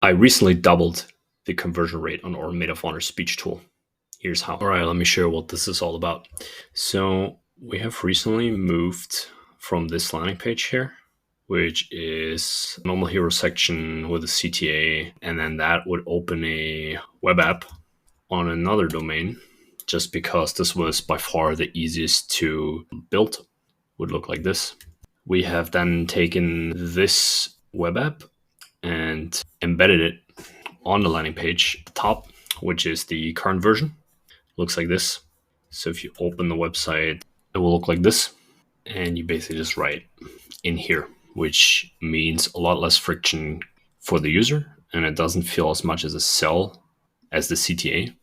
I recently doubled the conversion rate on our Made of Honor speech tool. Here's how. All right, let me share what this is all about. So we have recently moved from this landing page here, which is normal hero section with a CTA, and then that would open a web app on another domain, just because this was by far the easiest to build. Would look like this. We have then taken this web app and embedded it on the landing page at the top, which is the current version. Looks like this. So if you open the website, it will look like this. And you basically just write in here, which means a lot less friction for the user. And it doesn't feel as much as a cell as the CTA.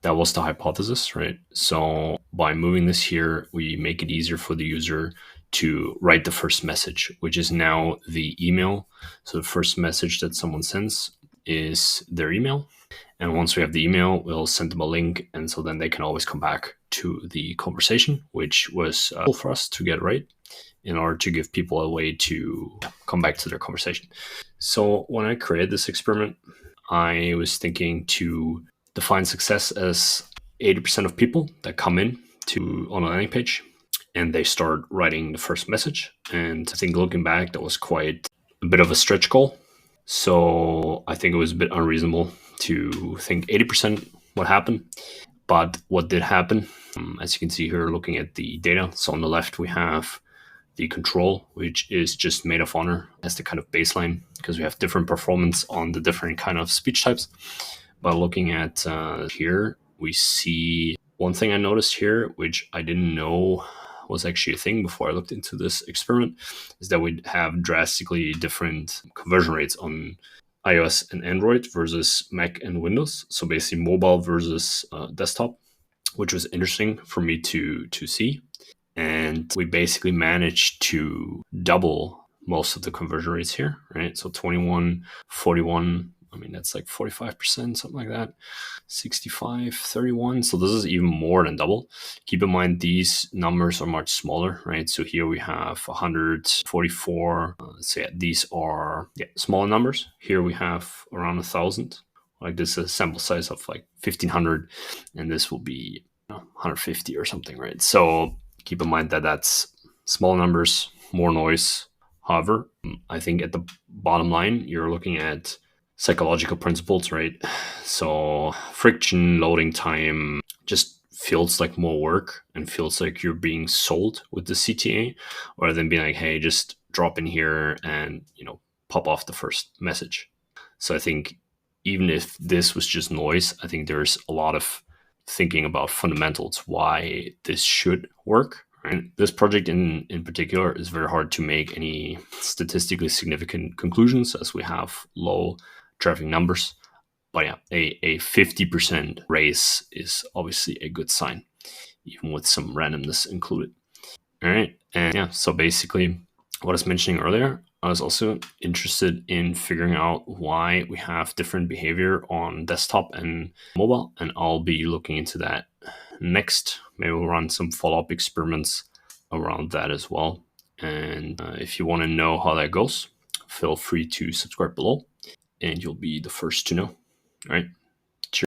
That was the hypothesis, right? So by moving this here, we make it easier for the user to write the first message, which is now the email. So the first message that someone sends is their email. And once we have the email, we'll send them a link. And so then they can always come back to the conversation, which was cool for us to get right in order to give people a way to come back to their conversation. So when I created this experiment, I was thinking to define success as 80% of people that come in to on a landing page and they start writing the first message. And I think looking back, that was quite a bit of a stretch goal. So I think it was a bit unreasonable to think 80% would happen. But what did happen, as you can see here, looking at the data. So on the left, we have the control, which is just Made of Honor as the kind of baseline, because we have different performance on the different kind of speech types. But looking at here, we see one thing I noticed here, which I didn't know was actually a thing before I looked into this experiment, is that we have drastically different conversion rates on iOS and Android versus Mac and Windows. So basically mobile versus desktop, which was interesting for me to see. And we basically managed to double most of the conversion rates here, right? So 21, 41, I mean, that's like 45%, something like that. 65, 31. So this is even more than double. Keep in mind, these numbers are much smaller, right? So here we have 144. So yeah, these are smaller numbers. Here we have around 1,000. Like this is a sample size of like 1,500. And this will be 150 or something, right? So keep in mind that that's small numbers, more noise. However, I think at the bottom line, you're looking at psychological principles, right? So friction, loading time just feels like more work and feels like you're being sold with the CTA rather than being like, hey, just drop in here and, pop off the first message. So I think even if this was just noise, I think there's a lot of thinking about fundamentals, why this should work. Right? This project in particular is very hard to make any statistically significant conclusions as we have low traffic numbers. But yeah, a 50% raise is obviously a good sign, even with some randomness included. All right. And yeah, so basically what I was mentioning earlier, I was also interested in figuring out why we have different behavior on desktop and mobile. And I'll be looking into that next. Maybe we'll run some follow-up experiments around that as well. And if you want to know how that goes, feel free to subscribe below and you'll be the first to know. All right.